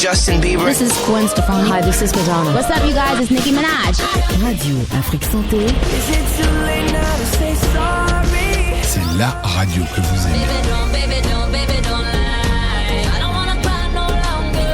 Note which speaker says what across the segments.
Speaker 1: Justin Bieber.
Speaker 2: This is Gwen Stefani.
Speaker 3: Hi, this is Madonna.
Speaker 2: What's up, you guys? It's Nicki Minaj.
Speaker 3: Radio Afrique Santé.
Speaker 4: Is it too late now to say sorry?
Speaker 5: C'est la radio que vous aimez.
Speaker 6: Baby, don't lie. I don't wanna cry no longer.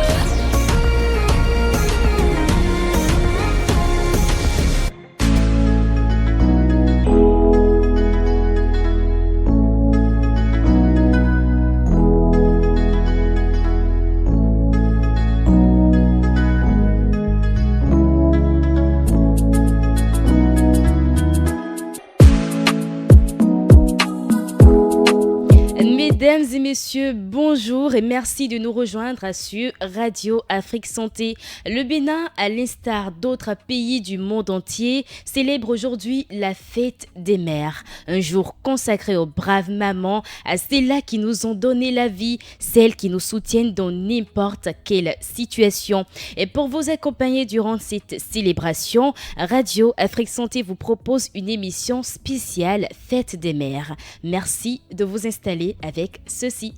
Speaker 7: Mesdames et messieurs, bonjour et merci de nous rejoindre sur Radio Afrique Santé. Le Bénin, à l'instar d'autres pays du monde entier, célèbre aujourd'hui la fête des mères. Un jour consacré aux braves mamans, à celles-là qui nous ont donné la vie, celles qui nous soutiennent dans n'importe quelle situation. Et pour vous accompagner durant cette célébration, Radio Afrique Santé vous propose une émission spéciale Fête des mères. Merci de vous installer avec ceci.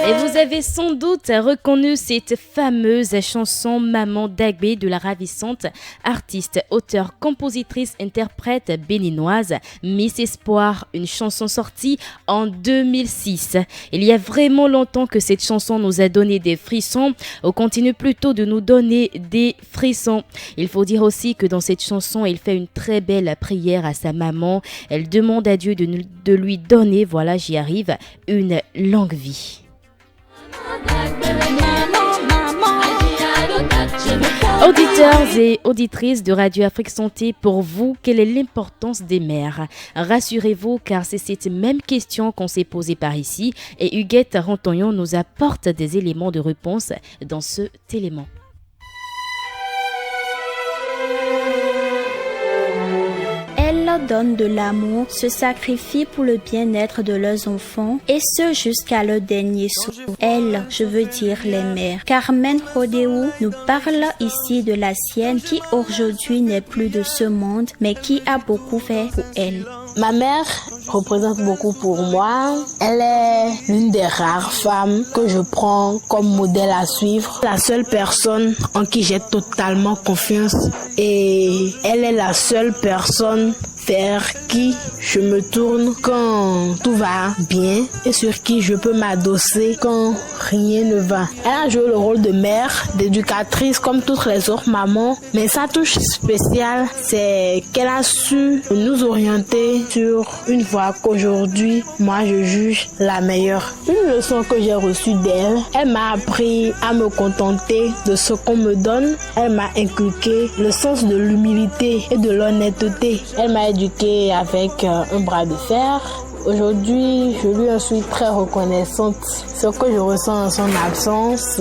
Speaker 7: Et vous avez sans doute reconnu cette fameuse chanson Maman Dagbé de la ravissante artiste, auteure, compositrice, interprète béninoise Miss Espoir, une chanson sortie en 2006. Il y a vraiment longtemps que cette chanson nous a donné des frissons, ou continue plutôt de nous donner des frissons. Il faut dire aussi que dans cette chanson, il fait une très belle prière à sa maman. Elle demande à Dieu de lui donner, voilà j'y arrive, une longue vie. Auditeurs et auditrices de Radio Afrique Santé, pour vous, quelle est l'importance des mères? Rassurez-vous, car c'est cette même question qu'on s'est posée par ici et Huguette Rantonyon nous apporte des éléments de réponse dans cet élément.
Speaker 1: Elles donnent de l'amour, se sacrifient pour le bien-être de leurs enfants et ce jusqu'à leur dernier souffle. Elles, je veux dire les mères. Carmen Rodéou nous parle ici de la sienne qui aujourd'hui n'est plus de ce monde mais qui a beaucoup fait pour elle.
Speaker 8: Ma mère représente beaucoup pour moi. Elle est l'une des rares femmes que je prends comme modèle à suivre. La seule personne en qui j'ai totalement confiance et elle est la seule personne vers qui je me tourne quand tout va bien et sur qui je peux m'adosser quand rien ne va. Elle a joué le rôle de mère, d'éducatrice comme toutes les autres mamans, mais sa touche spéciale, c'est qu'elle a su nous orienter sur une voie qu'aujourd'hui, moi je juge la meilleure. Une leçon que j'ai reçue d'elle, elle m'a appris à me contenter de ce qu'on me donne. Elle m'a inculqué le sens de l'humilité et de l'honnêteté. Elle m'a éduquée avec un bras de fer. Aujourd'hui, je lui en suis très reconnaissante. Ce que je ressens en son absence,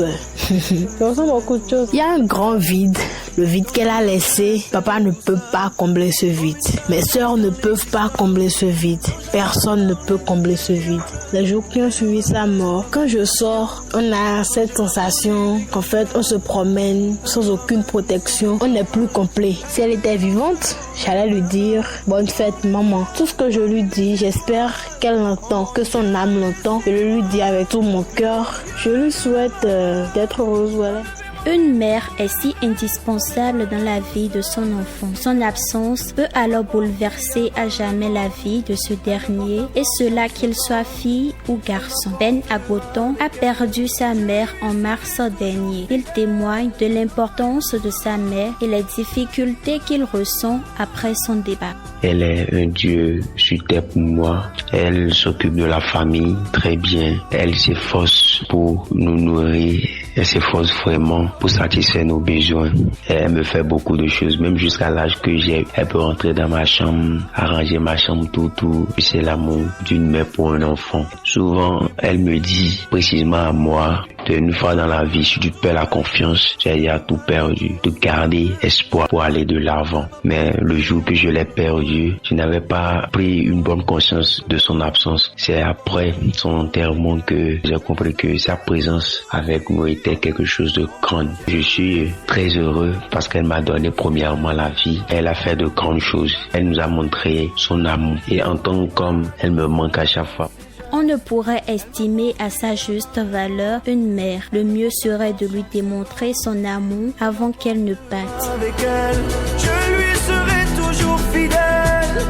Speaker 8: je ressens beaucoup de choses. Il y a un grand vide, le vide qu'elle a laissé. Papa ne peut pas combler ce vide. Mes sœurs ne peuvent pas combler ce vide. Personne ne peut combler ce vide. Les jours qui ont suivi sa mort, quand je sors, on a cette sensation qu'en fait, on se promène sans aucune protection. On n'est plus complet. Si elle était vivante, j'allais lui dire « Bonne fête, maman ». Tout ce que je lui dis, j'espère qu'elle l'entend, que son âme l'entend. Je le lui dis avec tout mon cœur. Je lui souhaite d'être heureuse. Voilà.
Speaker 1: Une mère est si indispensable dans la vie de son enfant. Son absence peut alors bouleverser à jamais la vie de ce dernier, et cela qu'il soit fille ou garçon. Ben Agoton a perdu sa mère en mars dernier. Il témoigne de l'importance de sa mère et les difficultés qu'il ressent après son départ.
Speaker 9: Elle est un Dieu sur terre pour moi. Elle s'occupe de la famille très bien. Elle s'efforce pour nous nourrir. Elle s'efforce vraiment pour satisfaire nos besoins. Elle me fait beaucoup de choses, même jusqu'à l'âge que j'ai. Elle peut rentrer dans ma chambre, arranger ma chambre, tout. C'est l'amour d'une mère pour un enfant. Souvent, elle me dit précisément à moi, une fois dans la vie, si tu perds la confiance, c'est-à-dire tout perdu, de garder espoir pour aller de l'avant. Mais le jour que je l'ai perdu, je n'avais pas pris une bonne conscience de son absence. C'est après son enterrement que j'ai compris que sa présence avec nous était quelque chose de grand. Je suis très heureux parce qu'elle m'a donné premièrement la vie. Elle a fait de grandes choses. Elle nous a montré son amour. Et en tant qu'homme, elle me manque à chaque fois.
Speaker 1: On ne pourrait estimer à sa juste valeur une mère. Le mieux serait de lui démontrer son amour avant qu'elle ne parte.
Speaker 4: Avec elle, je lui serai toujours fidèle.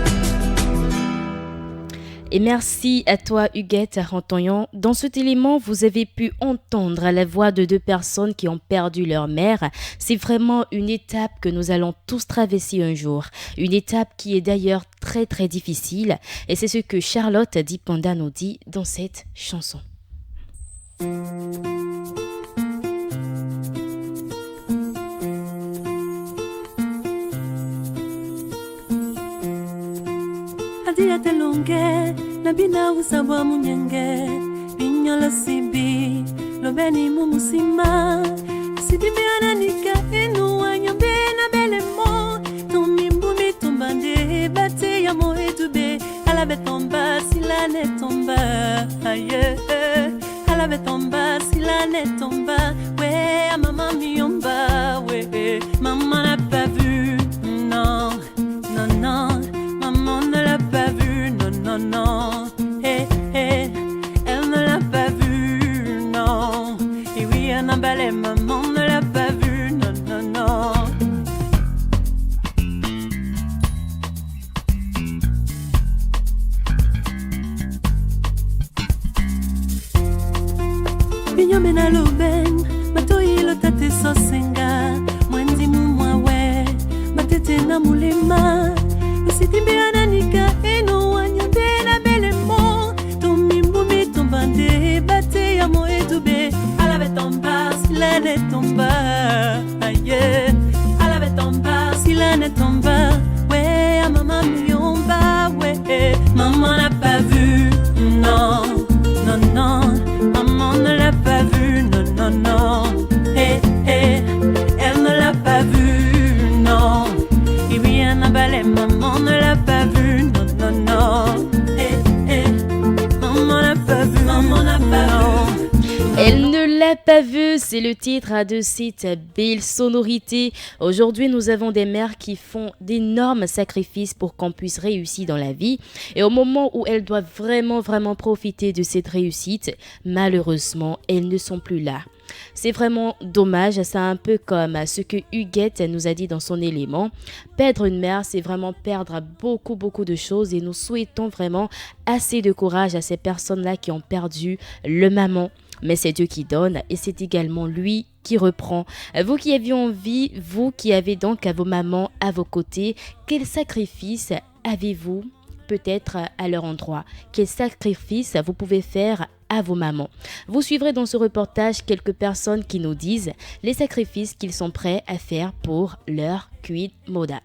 Speaker 7: Et merci à toi Huguette Rantonyon. Dans cet élément, vous avez pu entendre la voix de deux personnes qui ont perdu leur mère. C'est vraiment une étape que nous allons tous traverser un jour. Une étape qui est d'ailleurs très très difficile. Et c'est ce que Charlotte Dipanda nous dit dans cette chanson.
Speaker 10: Adia telonge, na bina usabwa munyenge, binyola sibi, lobeni mumusima, sidibi ananika enu anyambe na belemo, tomimbu tombande, bate ya mo etube, alabe tomba sila ne tomba, aye, alabe tomba sila ne tomba, we mama miomba, we maman n'a pas vu, non, non, non. Maman ne l'a pas vu, non, non, non. Hey, hey, elle ne l'a pas vu, non. Et oui, elle n'a pas les maman ne l'a pas vu, non, non, non. Binyomena loben, matoi lo tate sosenga, mwendi mumwawe, matete na mulema. Sitimbe ananika eno wanyambe na belemo, tomimbu mitombande bate ya mo etube, alabe tombe. tomba, ouais, maman miomba, ouais. Maman n'a pas vu, non, non, non. Maman ne l'a pas vu, non, non, non. Elle ne l'a pas vu, non. Et bien à balai, maman ne l'a pas vu, non, non, non. Maman n'a pas vu, maman n'a pas vu.
Speaker 7: Elle ne l'a pas vu, c'est le titre de cette belle sonorité. Aujourd'hui, nous avons des mères qui font d'énormes sacrifices pour qu'on puisse réussir dans la vie. Et au moment où elles doivent vraiment profiter de cette réussite, malheureusement, elles ne sont plus là. C'est vraiment dommage, c'est un peu comme ce que Huguette nous a dit dans son élément. Perdre une mère, c'est vraiment perdre beaucoup de choses et nous souhaitons vraiment assez de courage à ces personnes-là qui ont perdu le maman. Mais c'est Dieu qui donne et c'est également lui qui reprend. Vous qui avez envie, vous qui avez donc vos mamans à vos côtés, quel sacrifice avez-vous peut-être à leur endroit? Quel sacrifice vous pouvez faire à vos mamans? Vous suivrez dans ce reportage quelques personnes qui nous disent les sacrifices qu'ils sont prêts à faire pour leur Queen Moda.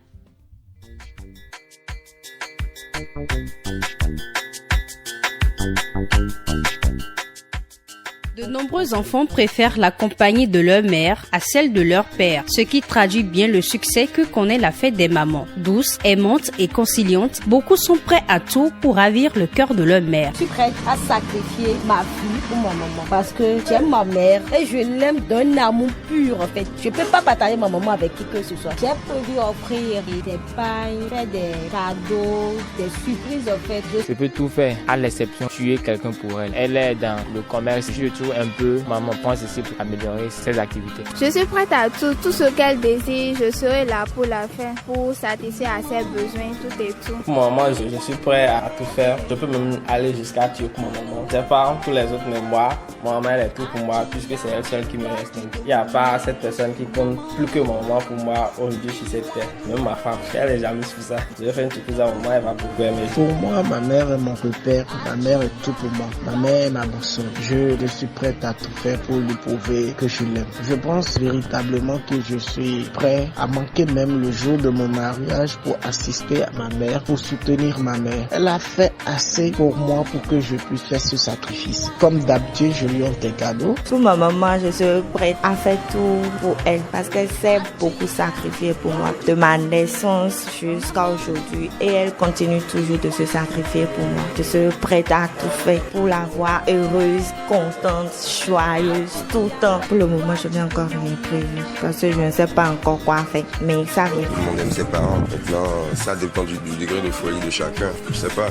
Speaker 11: De nombreux enfants préfèrent la compagnie de leur mère à celle de leur père, ce qui traduit bien le succès que connaît la fête des mamans. Douce, aimante et conciliante, beaucoup sont prêts à tout pour ravir le cœur de leur mère.
Speaker 12: Je suis prête à sacrifier ma fille pour ma maman parce que j'aime ma mère et je l'aime d'un amour pur en fait. Je peux pas partager ma maman avec qui que ce soit. J'ai prévu offrir des pagnes, faire des cadeaux, des surprises en fait.
Speaker 13: Je peux tout faire à l'exception de tuer quelqu'un pour elle. Elle est dans le commerce, je trouve un peu. Maman pense ici pour améliorer ses activités.
Speaker 14: Je suis prête à tout ce qu'elle désire, je serai là pour la faire, pour satisfaire à ses besoins, tout et tout.
Speaker 15: Pour moi, je suis prêt à tout faire. Je peux même aller jusqu'à tuer pour ma maman. C'est pas pour les autres, mais moi, ma maman elle est tout pour moi, puisque c'est elle seule qui me reste. Il n'y a pas cette personne qui compte plus que ma maman pour moi aujourd'hui sur cette terre. Même ma femme, elle est jalouse pour ça. Je vais faire une surprise à maman, elle va beaucoup aimer.
Speaker 16: Pour moi, ma mère est mon repère, ma mère est tout pour moi. Ma mère est ma boussole. Je suis prête à tout faire pour lui prouver que je l'aime. Je pense véritablement que je suis prêt à manquer même le jour de mon mariage pour assister à ma mère, pour soutenir ma mère. Elle a fait assez pour moi pour que je puisse faire ce sacrifice. Comme d'habitude, je lui offre des cadeaux.
Speaker 17: Pour ma maman, je suis prête à faire tout pour elle parce qu'elle s'est beaucoup sacrifiée pour moi. De ma naissance jusqu'à aujourd'hui. Et elle continue toujours de se sacrifier pour moi. Je suis prête à tout faire pour la voir heureuse, contente, joyeuse, tout le temps. Pour le moment, je n'ai encore rien prévu parce que je ne sais pas encore quoi faire, mais ça arrive.
Speaker 18: Tout le monde aime ses parents. Maintenant, ça dépend du degré de folie de chacun. Je sais pas.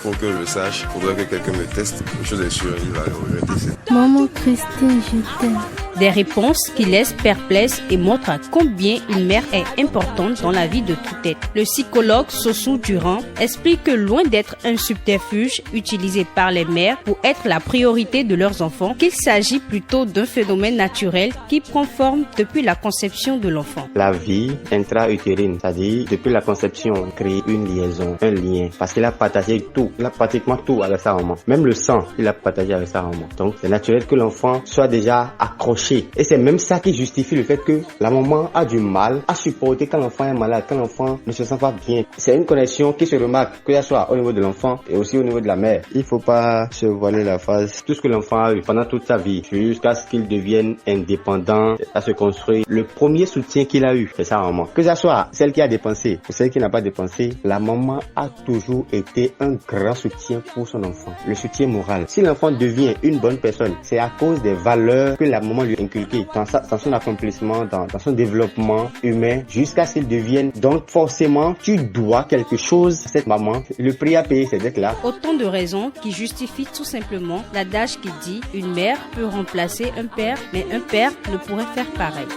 Speaker 18: Pour que je le sache, il faudrait que quelqu'un me teste. Une chose est sûre, il va le regretter.
Speaker 10: Maman Christine, je t'aime.
Speaker 11: Des réponses qui laissent perplexe et montrent combien une mère est importante dans la vie de tout être. Le psychologue Sossou Durand explique que loin d'être un subterfuge utilisé par les mères pour être la priorité de leurs enfants, qu'il s'agit plutôt d'un phénomène naturel qui prend forme depuis la conception de l'enfant.
Speaker 9: La vie intra-utérine, c'est-à-dire depuis la conception, on crée une liaison, un lien, parce qu'il a partagé tout, il a pratiquement tout avec sa maman. Même le sang, il a partagé avec sa maman. Donc c'est naturel que l'enfant soit déjà accroché. Et c'est même ça qui justifie le fait que la maman a du mal à supporter quand l'enfant est malade, quand l'enfant ne se sent pas bien. C'est une connexion qui se remarque, que ce soit au niveau de l'enfant et aussi au niveau de la mère. Il faut pas se voiler la face. Tout ce que l'enfant a eu pendant toute sa vie, jusqu'à ce qu'il devienne indépendant, à se construire. Le premier soutien qu'il a eu, c'est sa maman. Que ce soit celle qui a dépensé ou celle qui n'a pas dépensé, la maman a toujours été un grand soutien pour son enfant. Le soutien moral. Si l'enfant devient une bonne personne, c'est à cause des valeurs que la maman lui inculqué dans son accomplissement, dans son développement humain, jusqu'à ce qu'il devienne. Donc forcément, tu dois quelque chose à cette maman. Le prix à payer, c'est d'être là.
Speaker 11: Autant de raisons qui justifient tout simplement l'adage qui dit une mère peut remplacer un père, mais un père ne pourrait faire pareil.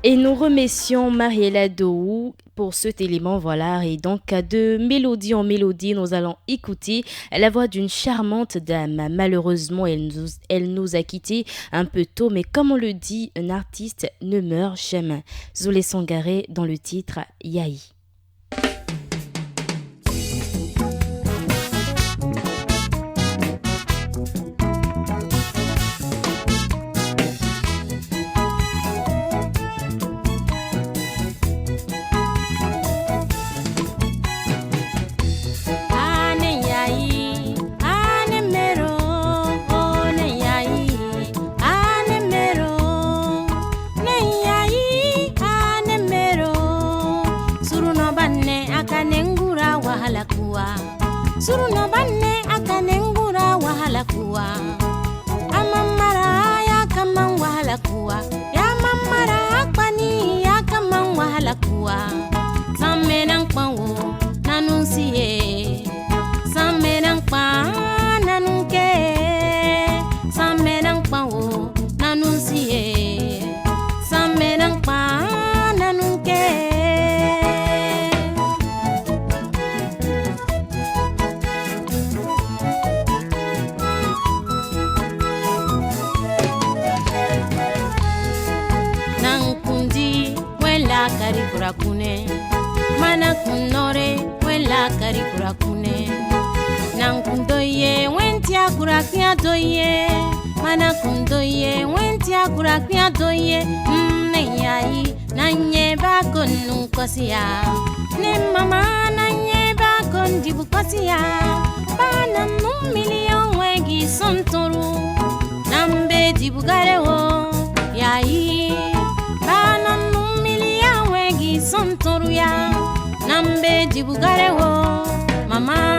Speaker 7: Et nous remercions Mariela Dou pour cet élément, voilà. Et donc, de mélodie en mélodie, nous allons écouter la voix d'une charmante dame. Malheureusement, elle nous a quittés un peu tôt, mais comme on le dit, un artiste ne meurt jamais. Zoulé Sangaré dans le titre Yahi.
Speaker 19: nanunsie sammenang pa nanunke nang kundi wela kari kurakune mana kunore wela kari kurakune nang kundoye wentia kurakia doye mana kundoye wentia kurakia doye neyai nanye bakon nukosia ne mama nanye bakon dibukosia bana numilio wegi sontoru nambe dibugarewo yai bana numilio wegi sontoru ya nambe dibugarewo mama.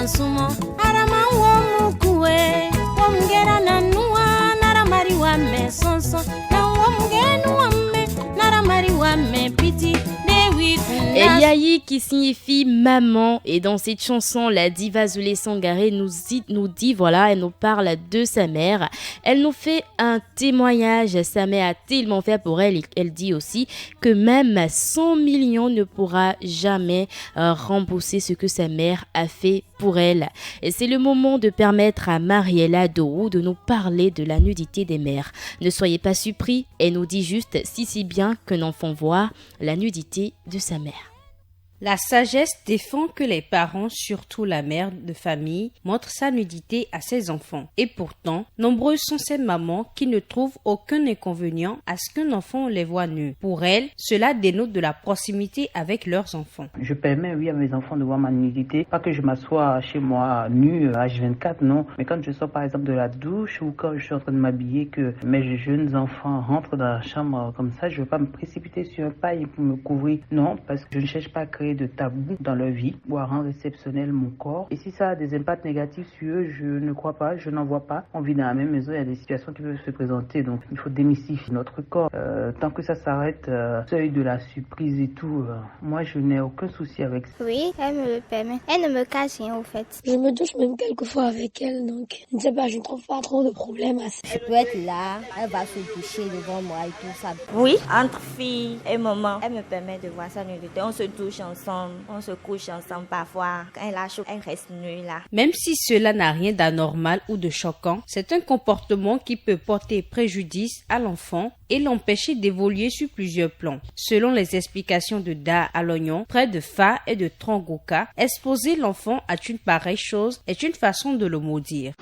Speaker 19: Sumo arama womukue womgera nanua naramari wame sonso na womgenu wame naramari wame piti dewi kuna.
Speaker 7: Et Yayi qui signifie maman, et dans cette chanson la diva Zulé Sangaré nous dit voilà, elle nous parle de sa mère, elle nous fait un témoignage, sa mère a tellement fait pour elle, et elle dit aussi que même 100 millions ne pourra jamais rembourser ce que sa mère a fait pour elle. Et c'est le moment de permettre à Mariella Doou de nous parler de la nudité des mères. Ne soyez pas surpris, elle nous dit juste si c'est bien qu'un enfant voit la nudité de sa mère.
Speaker 11: La sagesse défend que les parents, surtout la mère de famille, montrent sa nudité à ses enfants. Et pourtant, nombreuses sont ces mamans qui ne trouvent aucun inconvénient à ce qu'un enfant les voit nus. Pour elles, cela dénote de la proximité avec leurs enfants.
Speaker 20: Je permets, oui, à mes enfants de voir ma nudité. Pas que je m'assois chez moi nu H24, non. Mais quand je sors par exemple de la douche ou quand je suis en train de m'habiller, que mes jeunes enfants rentrent dans la chambre comme ça, je ne veux pas me précipiter sur un paille pour me couvrir. Non, parce que je ne cherche pas à créer de tabou dans leur vie ou à rendre exceptionnel mon corps. Et si ça a des impacts négatifs sur eux, je ne crois pas, je n'en vois pas. On vit dans la même maison, il y a des situations qui peuvent se présenter, donc il faut démystifier notre corps. Tant que ça s'arrête, seuil de la surprise et tout, moi je n'ai aucun souci avec ça.
Speaker 14: Oui, elle me le permet. Elle ne me cache rien au fait.
Speaker 21: Je me douche même quelquefois avec elle, donc je ne sais pas, je ne trouve pas trop de problème à ça.
Speaker 12: Je peux être là, elle va se toucher devant moi et tout ça.
Speaker 17: Oui, entre filles et maman, elle me permet de voir sa nudité. On se touche ensemble, on se couche ensemble parfois. Quand elle a chaud, elle reste nue là.
Speaker 11: Même si cela n'a rien d'anormal ou de choquant, c'est un comportement qui peut porter préjudice à l'enfant et l'empêcher d'évoluer sur plusieurs plans. Selon les explications de Da Alognon, près de Fa et de Trangoka, exposer l'enfant à une pareille chose est une façon de le maudire.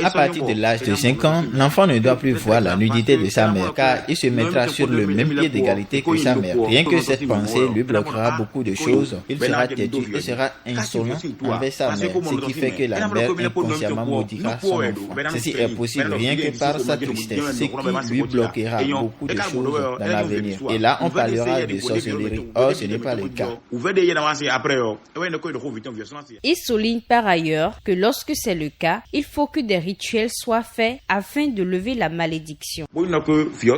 Speaker 22: À partir de l'âge de 5 ans, l'enfant ne doit plus voir la nudité de sa mère car il se mettra sur le même pied d'égalité que sa mère. Rien que cette pensée lui bloquera beaucoup de choses. Il sera têtu et sera insolent envers sa mère, ce qui fait que la mère inconsciemment maudira son enfant. Ceci est possible rien que par sa tristesse, ce qui lui bloquera beaucoup de choses dans l'avenir. Et là, on parlera de sorcellerie. Or, ce n'est pas le cas.
Speaker 11: Il souligne par ailleurs que lorsque c'est le cas, il faut que des rituels soient faits afin de lever la malédiction.
Speaker 22: Si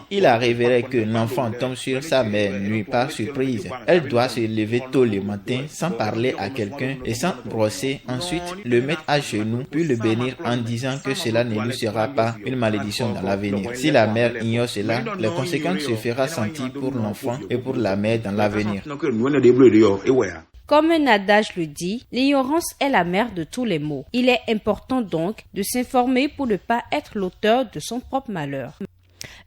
Speaker 22: il arriverait que l'enfant tombe sur sa mère nue par surprise, elle doit se lever tôt le matin sans parler à quelqu'un et sans brosser. Ensuite, le mettre à genoux puis le bénir en disant que cela ne lui sera pas une malédiction dans l'avenir. Si la mère ignore cela, les conséquences se feront sentir pour l'enfant et pour la mère dans l'avenir.
Speaker 11: Comme un adage le dit, l'ignorance est la mère de tous les maux. Il est important donc de s'informer pour ne pas être l'auteur de son propre malheur.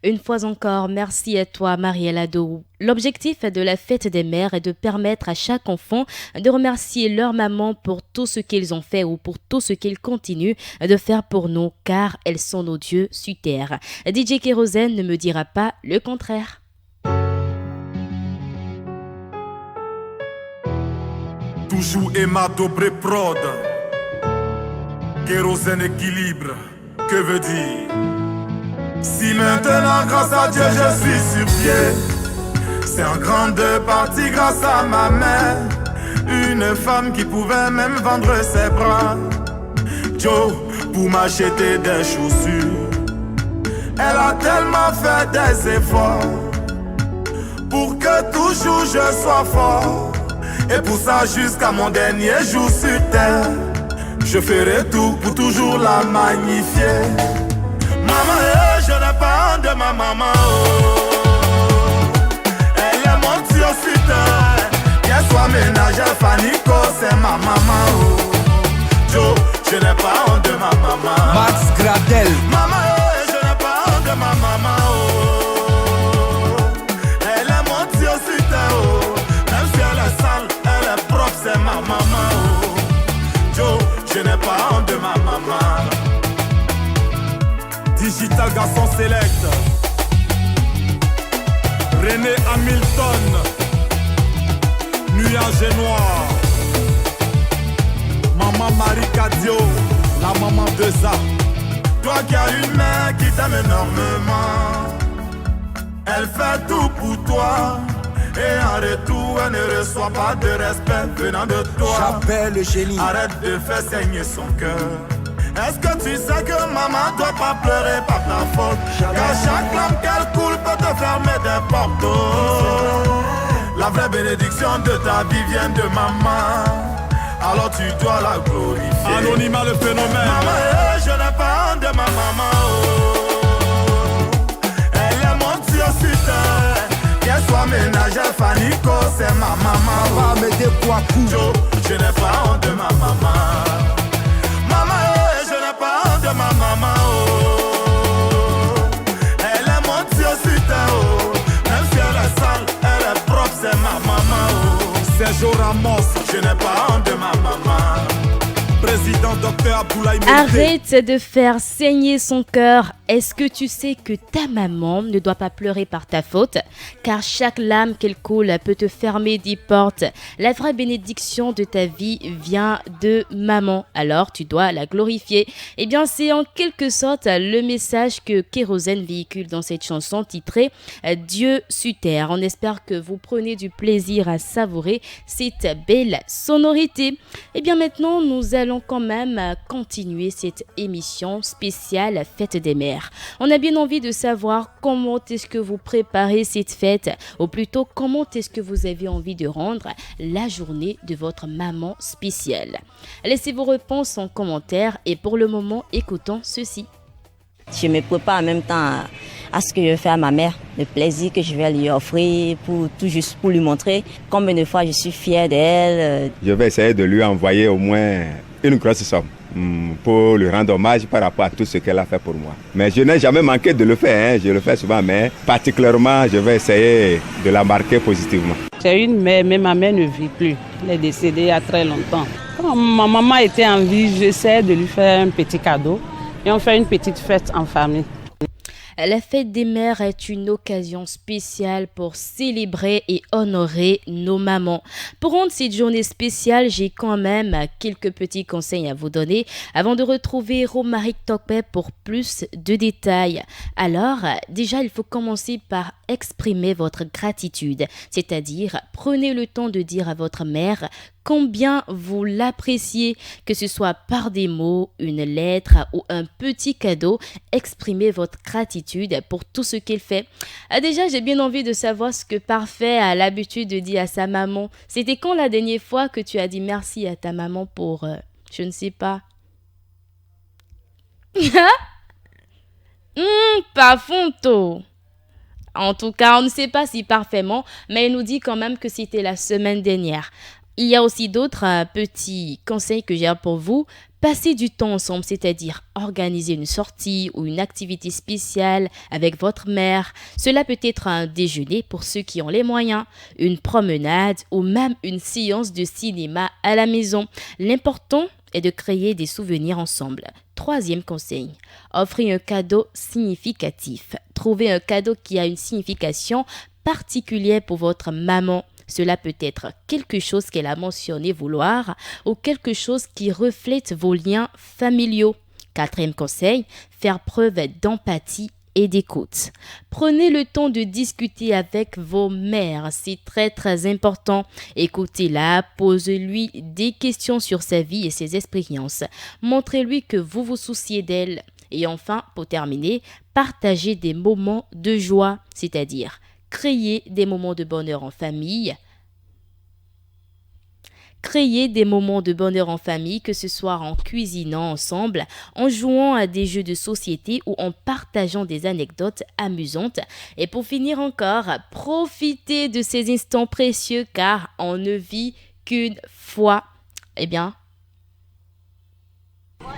Speaker 7: Une fois encore, merci à toi, Mariella Dou. L'objectif de la fête des mères est de permettre à chaque enfant de remercier leur maman pour tout ce qu'ils ont fait ou pour tout ce qu'ils continuent de faire pour nous, car elles sont nos dieux sur terre. DJ Kérosène ne me dira pas le contraire.
Speaker 2: Toujours Emma Dobré Prod. Kérosène équilibre, que veut dire? Si maintenant grâce à Dieu je suis sur pied, c'est en grande partie grâce à ma mère. Une femme qui pouvait même vendre ses bras, Joe, pour m'acheter des chaussures. Elle a tellement fait des efforts pour que toujours je sois fort. Et pour ça jusqu'à mon dernier jour sur terre, je ferai tout pour toujours la magnifier. Maman, je n'ai pas honte de ma maman. Oh. Elle est mon Dieu sur terre. Qu'elle soit ménagère, Fanico, c'est ma maman. Oh. Joe, je n'ai pas honte de ma maman.
Speaker 3: Max Gradel.
Speaker 2: Maman, je n'ai pas honte de ma maman. Oh. Elle est mon Dieu sur terre. Oh. Même si elle est sale, elle est propre, c'est ma maman. Oh. Joe, je n'ai pas honte de ma maman. Digital garçon select. René Hamilton. Nuage noir. Maman Marie Cadio, la maman de Ça. Toi qui as une mère qui t'aime énormément, elle fait tout pour toi. Et en retour, elle ne reçoit pas de respect venant de toi.
Speaker 3: J'appelle le génie.
Speaker 2: Arrête de faire saigner son cœur. Est-ce que tu sais que maman doit pas pleurer par ta faute? Car chaque larme qu'elle coule peut te fermer des portes. La vraie bénédiction de ta vie vient de maman. Alors tu dois la glorifier.
Speaker 3: Anonymat le phénomène.
Speaker 2: Maman, je n'ai pas honte de ma maman. Oh. Elle est mon Dieu sur terre. Qu'elle soit ménagère, Fanico, c'est ma maman.
Speaker 3: Va me décoiffou.
Speaker 2: Joe, je n'ai pas honte de ma maman. Maman, je n'ai pas honte de ma maman. Oh. Elle est mon Dieu sur terre. Oh. Même si elle est sale, elle est propre, c'est ma maman. Oh.
Speaker 3: Sergio Ramos.
Speaker 2: Je n'ai pas honte de ma maman. Président Dr Abdoulaye Mouté.
Speaker 7: Arrête de faire saigner son cœur. Est-ce que tu sais que ta maman ne doit pas pleurer par ta faute? Car chaque larme qu'elle coule peut te fermer des portes. La vraie bénédiction de ta vie vient de maman. Alors tu dois la glorifier. Eh bien, c'est en quelque sorte le message que Kérosène véhicule dans cette chanson titrée Dieu sur terre. On espère que vous prenez du plaisir à savourer cette belle sonorité. Eh bien, maintenant, nous allons quand même continuer cette émission spéciale Fête des Mères. On a bien envie de savoir comment est-ce que vous préparez cette fête, ou plutôt comment est-ce que vous avez envie de rendre la journée de votre maman spéciale. Laissez vos réponses en commentaire et pour le moment, écoutons ceci.
Speaker 23: Je me prépare en même temps à ce que je fais à ma mère, le plaisir que je vais lui offrir, pour tout juste pour lui montrer combien de fois je suis fière d'elle.
Speaker 24: Je vais essayer de lui envoyer au moins une grosse somme pour lui rendre hommage par rapport à tout ce qu'elle a fait pour moi. Mais je n'ai jamais manqué de le faire, je le fais souvent, mais particulièrement je vais essayer de la marquer positivement.
Speaker 25: J'ai une mère, mais ma mère ne vit plus. Elle est décédée il y a très longtemps. Quand ma maman était en vie, j'essaie de lui faire un petit cadeau et on fait une petite fête en famille.
Speaker 7: La fête des mères est une occasion spéciale pour célébrer et honorer nos mamans. Pour rendre cette journée spéciale, j'ai quand même quelques petits conseils à vous donner avant de retrouver Romaric Tokpe pour plus de détails. Alors, déjà, il faut commencer par exprimer votre gratitude, c'est-à-dire prenez le temps de dire à votre mère combien vous l'appréciez, que ce soit par des mots, une lettre ou un petit cadeau. Exprimez votre gratitude pour tout ce qu'elle fait. Déjà, j'ai bien envie de savoir ce que Parfait a l'habitude de dire à sa maman. C'était quand la dernière fois que tu as dit merci à ta maman pour, je ne sais pas. Pas fonto. En tout cas, on ne sait pas si parfaitement, mais il nous dit quand même que c'était la semaine dernière. Il y a aussi d'autres petits conseils que j'ai pour vous. Passer du temps ensemble, c'est-à-dire organiser une sortie ou une activité spéciale avec votre mère. Cela peut être un déjeuner pour ceux qui ont les moyens, une promenade ou même une séance de cinéma à la maison. L'important est de créer des souvenirs ensemble. Troisième conseil, offrez un cadeau significatif. Trouvez un cadeau qui a une signification particulière pour votre maman. Cela peut être quelque chose qu'elle a mentionné vouloir ou quelque chose qui reflète vos liens familiaux. Quatrième conseil, faire preuve d'empathie et d'écoute. Prenez le temps de discuter avec vos mères, c'est très très important. Écoutez-la, posez-lui des questions sur sa vie et ses expériences. Montrez-lui que vous vous souciez d'elle. Et enfin, pour terminer, partagez des moments de joie, c'est-à-dire créer des moments de bonheur en famille. Créer des moments de bonheur en famille, que ce soit en cuisinant ensemble, en jouant à des jeux de société ou en partageant des anecdotes amusantes. Et pour finir encore, profitez de ces instants précieux car on ne vit qu'une fois. Eh bien,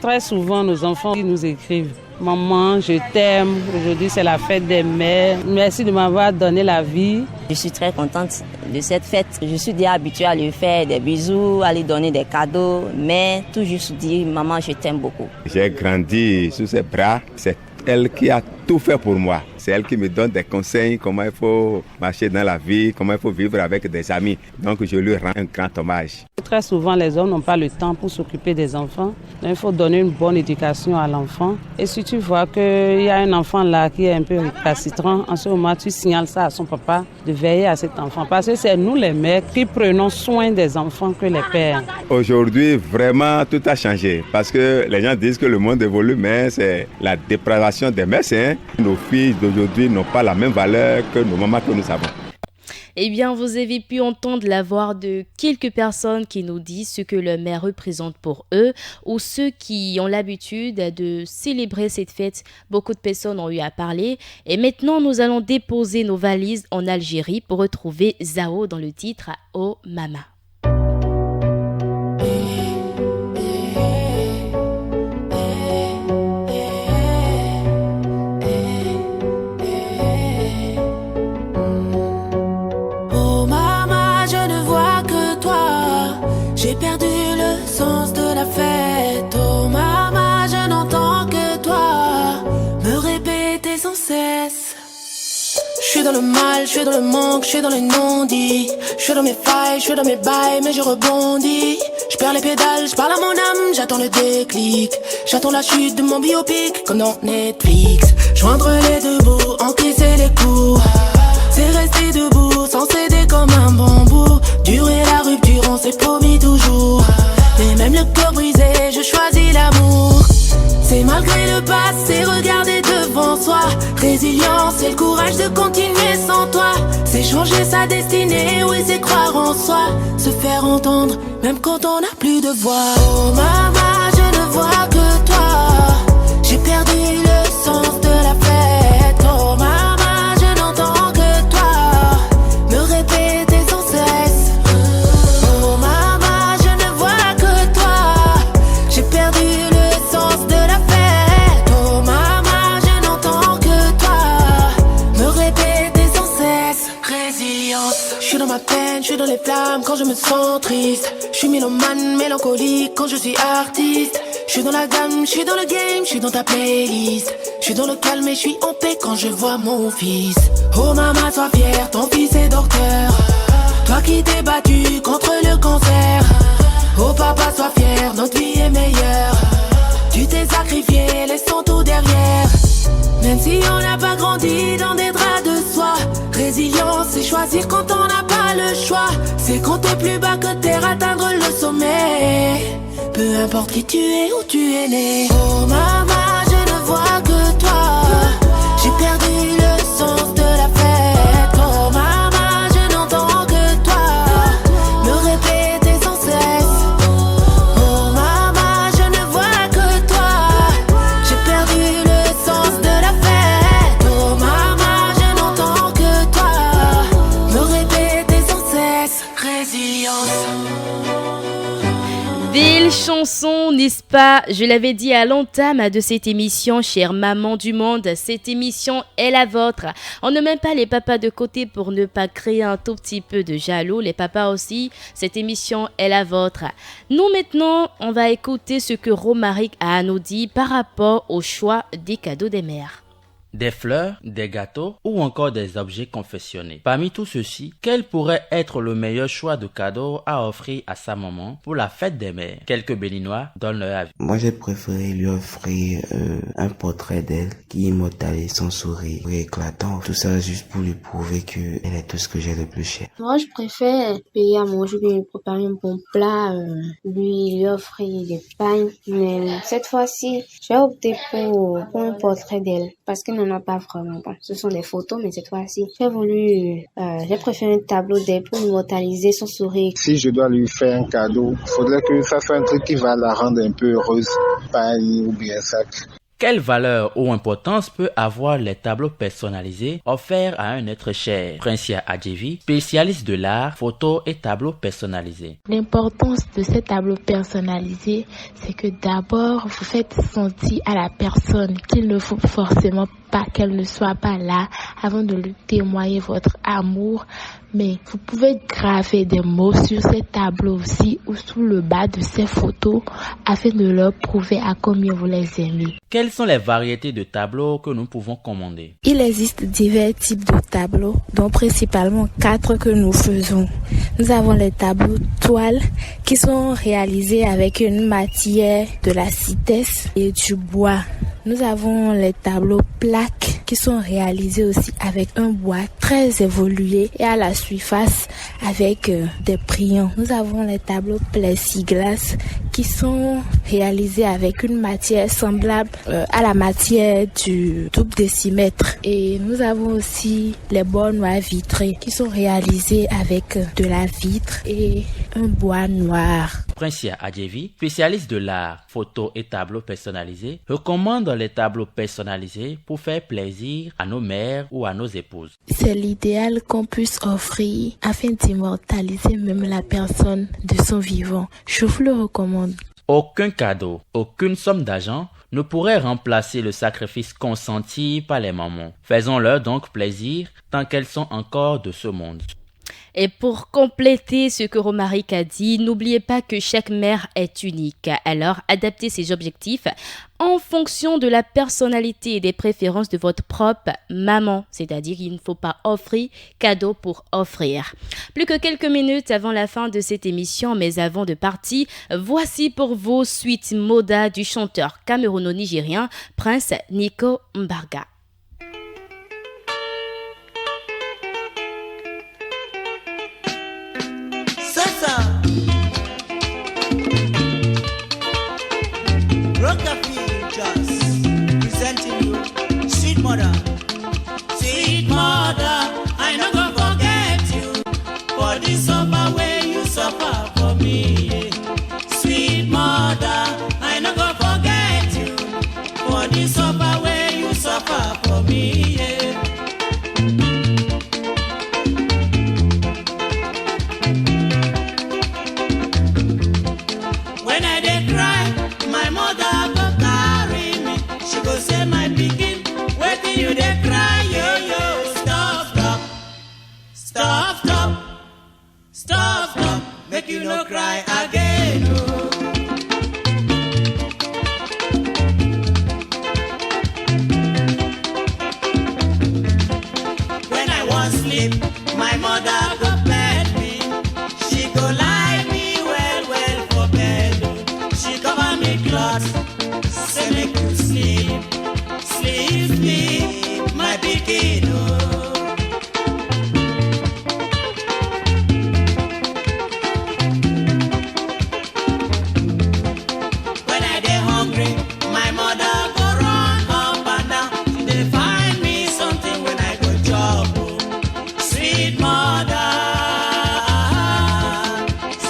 Speaker 25: très souvent, nos enfants nous écrivent « Maman, je t'aime. Aujourd'hui, c'est la fête des mères. Merci de m'avoir donné la vie. »
Speaker 23: Je suis très contente de cette fête. Je suis déjà habituée à lui faire des bisous, à lui donner des cadeaux, mais toujours dire « Maman, je t'aime beaucoup. »
Speaker 24: J'ai grandi sous ses bras. C'est elle qui a tout fait pour moi. C'est elle qui me donne des conseils, comment il faut marcher dans la vie, comment il faut vivre avec des amis. Donc je lui rends un grand hommage.
Speaker 25: Très souvent, les hommes n'ont pas le temps pour s'occuper des enfants. Donc, il faut donner une bonne éducation à l'enfant. Et si tu vois qu'il y a un enfant là qui est un peu récalcitrant, en ce moment, tu signales ça à son papa de veiller à cet enfant. Parce que c'est nous les mères qui prenons soin des enfants que les pères.
Speaker 24: Aujourd'hui, vraiment, tout a changé. Parce que les gens disent que le monde évolue, mais c'est la dépravation des mœurs. Nos filles d'aujourd'hui n'ont pas la même valeur que nos mamans que nous avons.
Speaker 7: Eh bien, vous avez pu entendre la voix de quelques personnes qui nous disent ce que le mère représente pour eux ou ceux qui ont l'habitude de célébrer cette fête. Beaucoup de personnes ont eu à parler. Et maintenant, nous allons déposer nos valises en Algérie pour retrouver Zao dans le titre « Oh Mama ».
Speaker 1: J'ai perdu le sens de la fête. Oh maman, je n'entends que toi me répéter sans cesse. Je suis dans le mal, je suis dans le manque, je suis dans les non-dits. Je suis dans mes failles, je suis dans mes bails, mais je rebondis. Je perds les pédales, je parle à mon âme, j'attends le déclic. J'attends la chute de mon biopic, comme dans Netflix. Joindre les deux bouts, encaisser les coups. C'est rester debout, sans céder comme un bambou. Durer la rupture, on s'est promis toujours. Et même le cœur brisé, je choisis l'amour. C'est malgré le passé, regarder devant soi. Résilience, c'est le courage de continuer sans toi. C'est changer sa destinée, oui c'est croire en soi. Se faire entendre, même quand on n'a plus de voix. Oh maman, je ne vois que toi. J'ai perdu le sens de la fête. Oh maman, je n'entends que toi me répéter sans cesse. Oh maman, je ne vois que toi. J'ai perdu le sens de la fête. Oh maman, je n'entends que toi me répéter sans cesse. Résilience. Je suis dans ma peine, je suis dans les flammes quand je me sens triste. Je suis mélomane, mélancolique quand je suis artiste. Je suis dans la gamme, je suis dans le game, je suis dans ta playlist. Je suis dans le calme et je suis en paix quand je vois mon fils. Oh maman, sois fière, ton fils est docteur. Toi qui t'es battu contre le cancer. Oh papa, sois fier, notre vie est meilleure. Tu t'es sacrifié, laissons tout derrière. Même si on n'a pas grandi dans des draps de soie. Résilience, c'est choisir quand on n'a pas le choix. C'est compter plus bas que terre, atteindre le sommet. Peu importe qui tu es, où tu es né. Oh maman, je ne vois que toi. J'ai perdu le sens de la fête. Oh maman, je n'entends que toi me répéter sans cesse. Oh maman, je ne vois que toi. J'ai perdu le sens de la fête. Oh maman, je n'entends que toi me répéter sans cesse. Résilience. l'ambiance.
Speaker 7: Belle chanson, n'est-ce pas? Je l'avais dit à l'entame de cette émission, chère maman du monde, cette émission est la vôtre. On ne met pas les papas de côté pour ne pas créer un tout petit peu de jaloux. Les papas aussi, cette émission est la vôtre. Nous maintenant, on va écouter ce que Romaric a à nous dire par rapport au choix des cadeaux des mères.
Speaker 4: Des fleurs, des gâteaux ou encore des objets confectionnés. Parmi tout ceci, quel pourrait être le meilleur choix de cadeau à offrir à sa maman pour la fête des mères? Quelques Béninois donnent leur avis.
Speaker 5: Moi, j'ai préféré lui offrir un portrait d'elle qui immortalise son sourire éclatant. Tout ça juste pour lui prouver qu'elle est tout ce que j'ai de plus cher.
Speaker 6: Moi, je préfère payer à manger, lui préparer un bon plat, lui offrir des pagnes. Mais cette fois-ci, je vais opter pour un portrait d'elle parce que n'en a pas vraiment. Bon, ce sont des photos, mais cette fois-ci, j'ai préféré un tableau d'elle pour immortaliser son sourire.
Speaker 16: Si je dois lui faire un cadeau, il faudrait que ça soit un truc qui va la rendre un peu heureuse, pas un lit ou bien un sac.
Speaker 4: Quelle valeur ou importance peut avoir les tableaux personnalisés offerts à un être cher? Princia Adjevi, spécialiste de l'art, photos et tableaux personnalisés.
Speaker 8: L'importance de ces tableaux personnalisés, c'est que d'abord, vous faites sentir à la personne qu'il ne faut forcément pas qu'elle ne soit pas là avant de lui témoigner votre amour. Mais vous pouvez graver des mots sur ces tableaux aussi ou sous le bas de ces photos afin de leur prouver à combien vous les aimez.
Speaker 4: Quelles sont les variétés de tableaux que nous pouvons commander?
Speaker 8: Il existe divers types de tableaux, dont principalement 4 que nous faisons. Nous avons les tableaux toiles qui sont réalisés avec une matière de la cytesse et du bois. Nous avons les tableaux plaques qui sont réalisés aussi avec un bois très évolué et à la surface avec des brillants. Nous avons les tableaux plexiglas qui sont réalisés avec une matière semblable à la matière du double décimètre. Et nous avons aussi les bords noirs vitrés qui sont réalisés avec de la vitre et un bois noir.
Speaker 4: Princia Adjevi, spécialiste de l'art, photos et tableaux personnalisés, recommande les tableaux personnalisés pour faire plaisir à nos mères ou à nos épouses.
Speaker 8: C'est l'idéal qu'on puisse offrir afin d'immortaliser même la personne de son vivant. Je vous le recommande.
Speaker 4: Aucun cadeau, aucune somme d'argent ne pourrait remplacer le sacrifice consenti par les mamans. Faisons-leur donc plaisir tant qu'elles sont encore de ce monde.
Speaker 7: Et pour compléter ce que Romaric a dit, n'oubliez pas que chaque mère est unique. Alors, adaptez ses objectifs en fonction de la personnalité et des préférences de votre propre maman. C'est-à-dire qu'il ne faut pas offrir cadeau pour offrir. Plus que quelques minutes avant la fin de cette émission, mais avant de partir, voici pour vous Sweet Moda du chanteur camerouno-nigérien Prince Nico Mbarga.
Speaker 13: Rockabilly Jazz presenting you Sweet Mother. Sweet Mother, I no go forget you for the suffer way you suffer for me. Sweet Mother, I no go forget you for the suffer way you suffer for me. When I dey cry, my mother go carry me. She go say, my pikin, wetin you dey cry, yo yo. Stop, stop, stop, stop, stop, stop. Make you no cry again, oh. When I want sleep, my mother go bed me. She go lie me well for bed. She cover me cloth, say make you sleep, sleep, sleep, my pikin, oh. When I dey hungry, my mother go run up and down. She dey find me something when I go chop, oh. Sweet mother,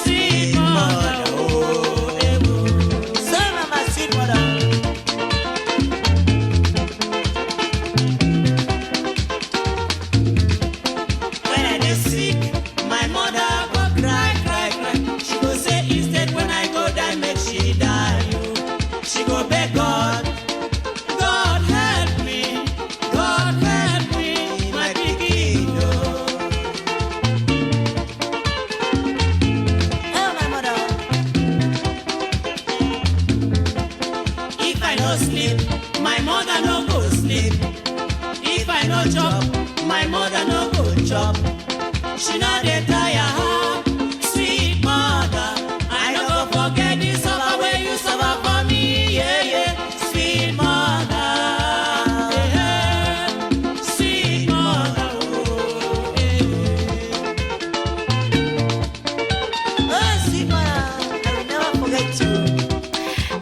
Speaker 13: sweet mother, oh, eh, oh. Say, mama, sweet mother.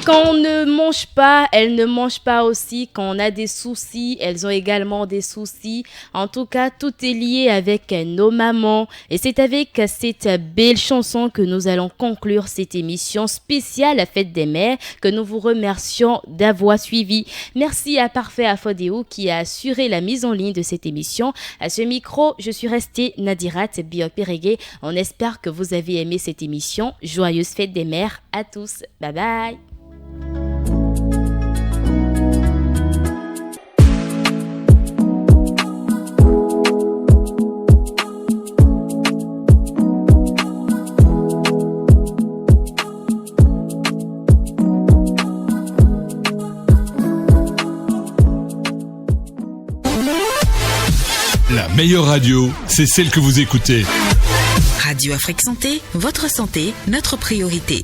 Speaker 7: Quand on ne mange pas, elles ne mangent pas aussi. Quand on a des soucis, elles ont également des soucis. En tout cas, tout est lié avec nos mamans. Et c'est avec cette belle chanson que nous allons conclure cette émission spéciale à Fête des Mères que nous vous remercions d'avoir suivi. Merci à Parfait Afodéo qui a assuré la mise en ligne de cette émission. À ce micro, je suis restée Nadirat Biopérégué. On espère que vous avez aimé cette émission. Joyeuse Fête des Mères à tous. Bye bye.
Speaker 9: La meilleure radio, c'est celle que vous écoutez.
Speaker 10: Radio Afrique Santé, votre santé, notre priorité.